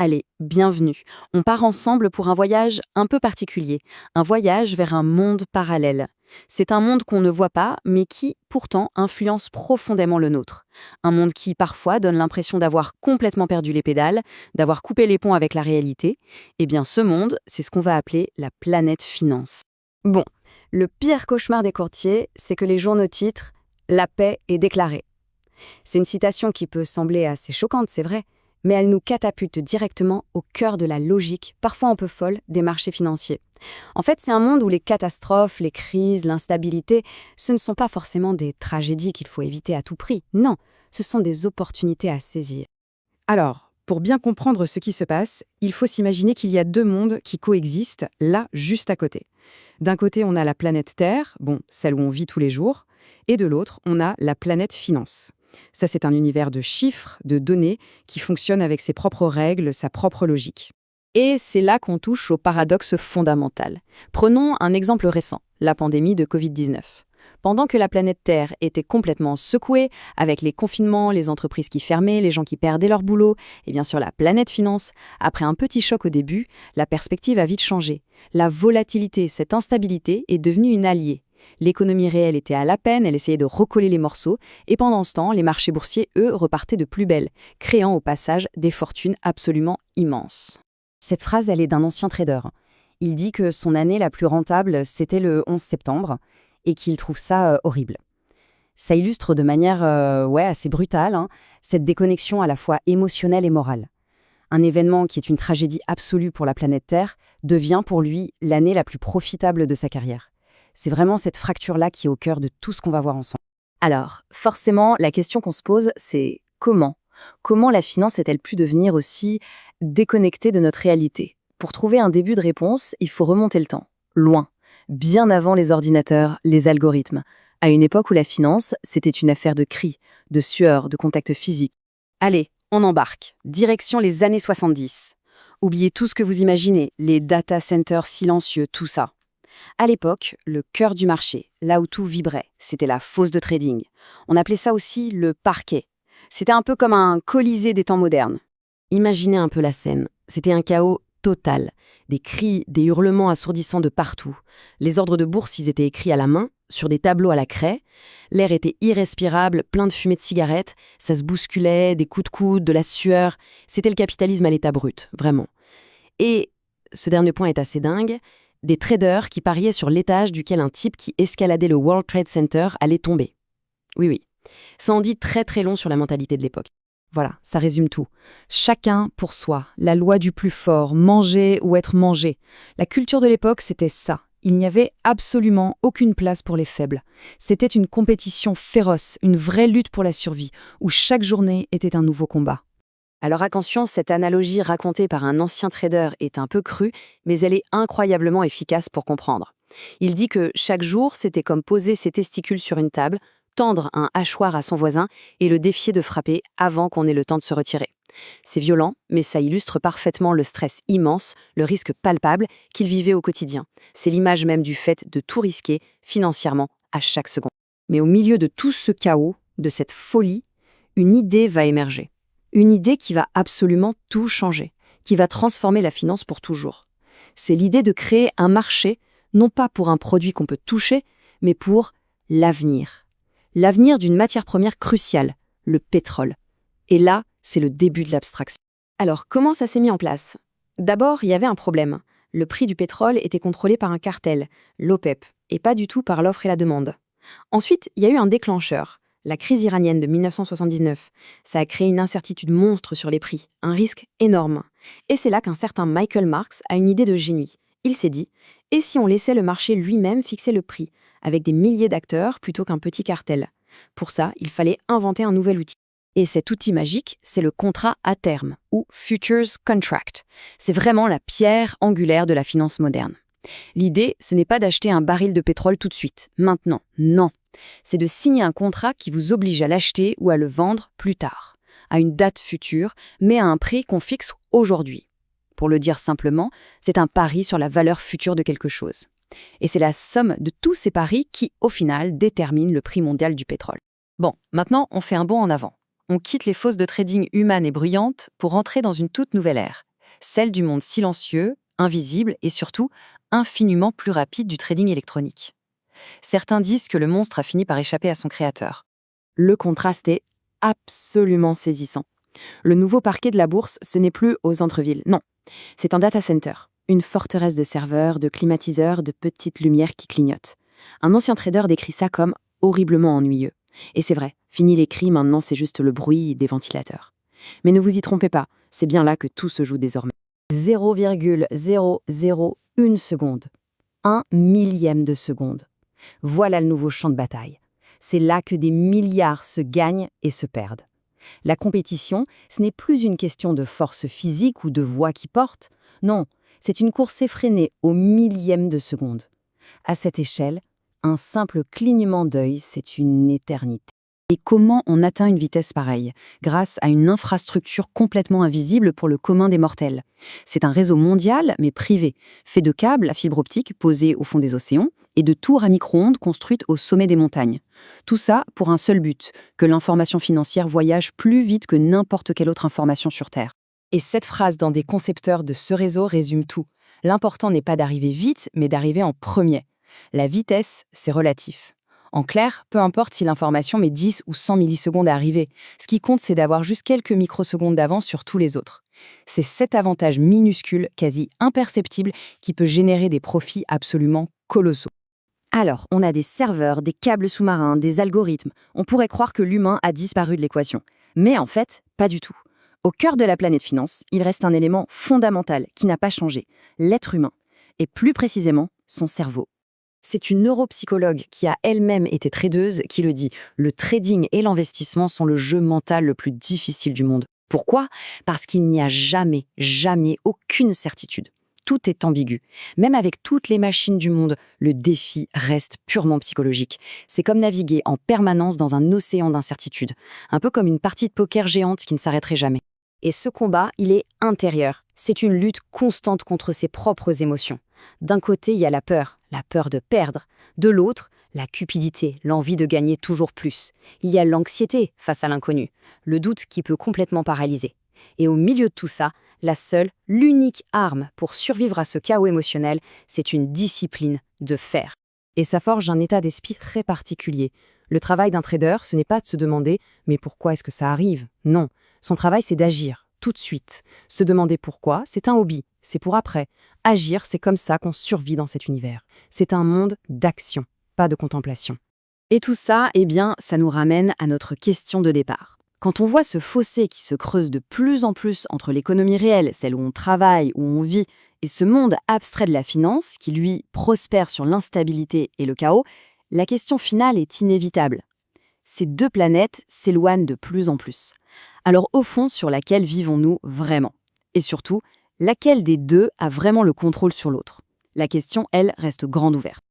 Allez, bienvenue. On part ensemble pour un voyage un peu particulier, un voyage vers un monde parallèle. C'est un monde qu'on ne voit pas, mais qui, pourtant, influence profondément le nôtre. Un monde qui, parfois, donne l'impression d'avoir complètement perdu les pédales, d'avoir coupé les ponts avec la réalité. Eh bien, ce monde, c'est ce qu'on va appeler la planète finance. Bon, le pire cauchemar des courtiers, c'est que les journaux titrent «La paix est déclarée». C'est une citation qui peut sembler assez choquante, c'est vrai, mais elle nous catapulte directement au cœur de la logique, parfois un peu folle, des marchés financiers. En fait, c'est un monde où les catastrophes, les crises, l'instabilité, ce ne sont pas forcément des tragédies qu'il faut éviter à tout prix. Non, ce sont des opportunités à saisir. Alors, pour bien comprendre ce qui se passe, il faut s'imaginer qu'il y a deux mondes qui coexistent, là, juste à côté. D'un côté, on a la planète Terre, celle où on vit tous les jours, et de l'autre, on a la planète finance. Ça, c'est un univers de chiffres, de données, qui fonctionne avec ses propres règles, sa propre logique. Et c'est là qu'on touche au paradoxe fondamental. Prenons un exemple récent, la pandémie de Covid-19. Pendant que la planète Terre était complètement secouée, avec les confinements, les entreprises qui fermaient, les gens qui perdaient leur boulot, et bien sûr la planète finance, après un petit choc au début, la perspective a vite changé. La volatilité, cette instabilité, est devenue une alliée. L'économie réelle était à la peine, elle essayait de recoller les morceaux, et pendant ce temps, les marchés boursiers, eux, repartaient de plus belle, créant au passage des fortunes absolument immenses. Cette phrase, elle est d'un ancien trader. Il dit que son année la plus rentable, c'était le 11 septembre, et qu'il trouve ça horrible. Ça illustre de manière assez brutale cette déconnexion à la fois émotionnelle et morale. Un événement qui est une tragédie absolue pour la planète Terre devient pour lui l'année la plus profitable de sa carrière. C'est vraiment cette fracture-là qui est au cœur de tout ce qu'on va voir ensemble. Alors, forcément, la question qu'on se pose, c'est comment ? Comment la finance est-elle pu devenir aussi déconnectée de notre réalité ? Pour trouver un début de réponse, il faut remonter le temps, loin, bien avant les ordinateurs, les algorithmes, à une époque où la finance, c'était une affaire de cris, de sueur, de contact physique. Allez, on embarque, direction les années 70. Oubliez tout ce que vous imaginez, les data centers silencieux, tout ça. À l'époque, le cœur du marché, là où tout vibrait, c'était la fosse de trading. On appelait ça aussi le parquet. C'était un peu comme un colisée des temps modernes. Imaginez un peu la scène. C'était un chaos total. Des cris, des hurlements assourdissants de partout. Les ordres de bourse, ils étaient écrits à la main, sur des tableaux à la craie. L'air était irrespirable, plein de fumée de cigarettes. Ça se bousculait, des coups de coude, de la sueur. C'était le capitalisme à l'état brut, vraiment. Et ce dernier point est assez dingue. Des traders qui pariaient sur l'étage duquel un type qui escaladait le World Trade Center allait tomber. Oui, oui. Ça en dit très très long sur la mentalité de l'époque. Voilà, ça résume tout. Chacun pour soi, la loi du plus fort, manger ou être mangé. La culture de l'époque, c'était ça. Il n'y avait absolument aucune place pour les faibles. C'était une compétition féroce, une vraie lutte pour la survie, où chaque journée était un nouveau combat. Alors attention, cette analogie racontée par un ancien trader est un peu crue, mais elle est incroyablement efficace pour comprendre. Il dit que chaque jour, c'était comme poser ses testicules sur une table, tendre un hachoir à son voisin et le défier de frapper avant qu'on ait le temps de se retirer. C'est violent, mais ça illustre parfaitement le stress immense, le risque palpable qu'il vivait au quotidien. C'est l'image même du fait de tout risquer financièrement à chaque seconde. Mais au milieu de tout ce chaos, de cette folie, une idée va émerger. Une idée qui va absolument tout changer, qui va transformer la finance pour toujours. C'est l'idée de créer un marché, non pas pour un produit qu'on peut toucher, mais pour l'avenir. L'avenir d'une matière première cruciale, le pétrole. Et là, c'est le début de l'abstraction. Alors, comment ça s'est mis en place ? D'abord, il y avait un problème. Le prix du pétrole était contrôlé par un cartel, l'OPEP, et pas du tout par l'offre et la demande. Ensuite, il y a eu un déclencheur. La crise iranienne de 1979, ça a créé une incertitude monstre sur les prix, un risque énorme. Et c'est là qu'un certain Michael Marks a une idée de génie. Il s'est dit, et si on laissait le marché lui-même fixer le prix, avec des milliers d'acteurs plutôt qu'un petit cartel ? Pour ça, il fallait inventer un nouvel outil. Et cet outil magique, c'est le contrat à terme, ou Futures Contract. C'est vraiment la pierre angulaire de la finance moderne. L'idée, ce n'est pas d'acheter un baril de pétrole tout de suite, maintenant, non. C'est de signer un contrat qui vous oblige à l'acheter ou à le vendre plus tard, à une date future, mais à un prix qu'on fixe aujourd'hui. Pour le dire simplement, c'est un pari sur la valeur future de quelque chose. Et c'est la somme de tous ces paris qui, au final, détermine le prix mondial du pétrole. Bon, maintenant, on fait un bond en avant. On quitte les fosses de trading humaines et bruyantes pour entrer dans une toute nouvelle ère, celle du monde silencieux, invisible et surtout infiniment plus rapide du trading électronique. Certains disent que le monstre a fini par échapper à son créateur. Le contraste est absolument saisissant. Le nouveau parquet de la bourse, ce n'est plus aux centres-villes, non. C'est un data center, une forteresse de serveurs, de climatiseurs, de petites lumières qui clignotent. Un ancien trader décrit ça comme horriblement ennuyeux. Et c'est vrai, fini les cris, maintenant c'est juste le bruit des ventilateurs. Mais ne vous y trompez pas, c'est bien là que tout se joue désormais. 0,001 seconde. 1 millième de seconde. Voilà le nouveau champ de bataille. C'est là que des milliards se gagnent et se perdent. La compétition, ce n'est plus une question de force physique ou de voix qui porte. Non, c'est une course effrénée au millième de seconde. À cette échelle, un simple clignement d'œil, c'est une éternité. Et comment on atteint une vitesse pareille? Grâce à une infrastructure complètement invisible pour le commun des mortels. C'est un réseau mondial, mais privé, fait de câbles à fibre optique posés au fond des océans et de tours à micro-ondes construites au sommet des montagnes. Tout ça pour un seul but, que l'information financière voyage plus vite que n'importe quelle autre information sur Terre. Et cette phrase dans des concepteurs de ce réseau résume tout. L'important n'est pas d'arriver vite, mais d'arriver en premier. La vitesse, c'est relatif. En clair, peu importe si l'information met 10 ou 100 millisecondes à arriver, ce qui compte, c'est d'avoir juste quelques microsecondes d'avance sur tous les autres. C'est cet avantage minuscule, quasi imperceptible, qui peut générer des profits absolument colossaux. Alors, on a des serveurs, des câbles sous-marins, des algorithmes. On pourrait croire que l'humain a disparu de l'équation. Mais en fait, pas du tout. Au cœur de la planète finance, il reste un élément fondamental qui n'a pas changé, l'être humain. Et plus précisément, son cerveau. C'est une neuropsychologue qui a elle-même été tradeuse qui le dit. Le trading et l'investissement sont le jeu mental le plus difficile du monde. Pourquoi? Parce qu'il n'y a jamais aucune certitude. Tout est ambigu. Même avec toutes les machines du monde, le défi reste purement psychologique. C'est comme naviguer en permanence dans un océan d'incertitude. Un peu comme une partie de poker géante qui ne s'arrêterait jamais. Et ce combat, il est intérieur. C'est une lutte constante contre ses propres émotions. D'un côté, il y a la peur de perdre. De l'autre, la cupidité, l'envie de gagner toujours plus. Il y a l'anxiété face à l'inconnu, le doute qui peut complètement paralyser. Et au milieu de tout ça, l'unique arme pour survivre à ce chaos émotionnel, c'est une discipline de fer. Et ça forge un état d'esprit très particulier. Le travail d'un trader, ce n'est pas de se demander « mais pourquoi est-ce que ça arrive ?» Non, son travail c'est d'agir, tout de suite. Se demander pourquoi, c'est un hobby, c'est pour après. Agir, c'est comme ça qu'on survit dans cet univers. C'est un monde d'action, pas de contemplation. Et tout ça, ça nous ramène à notre question de départ. Quand on voit ce fossé qui se creuse de plus en plus entre l'économie réelle, celle où on travaille, où on vit, et ce monde abstrait de la finance, qui lui prospère sur l'instabilité et le chaos, la question finale est inévitable. Ces deux planètes s'éloignent de plus en plus. Alors au fond, sur laquelle vivons-nous vraiment? Et surtout, laquelle des deux a vraiment le contrôle sur l'autre? La question, elle, reste grande ouverte.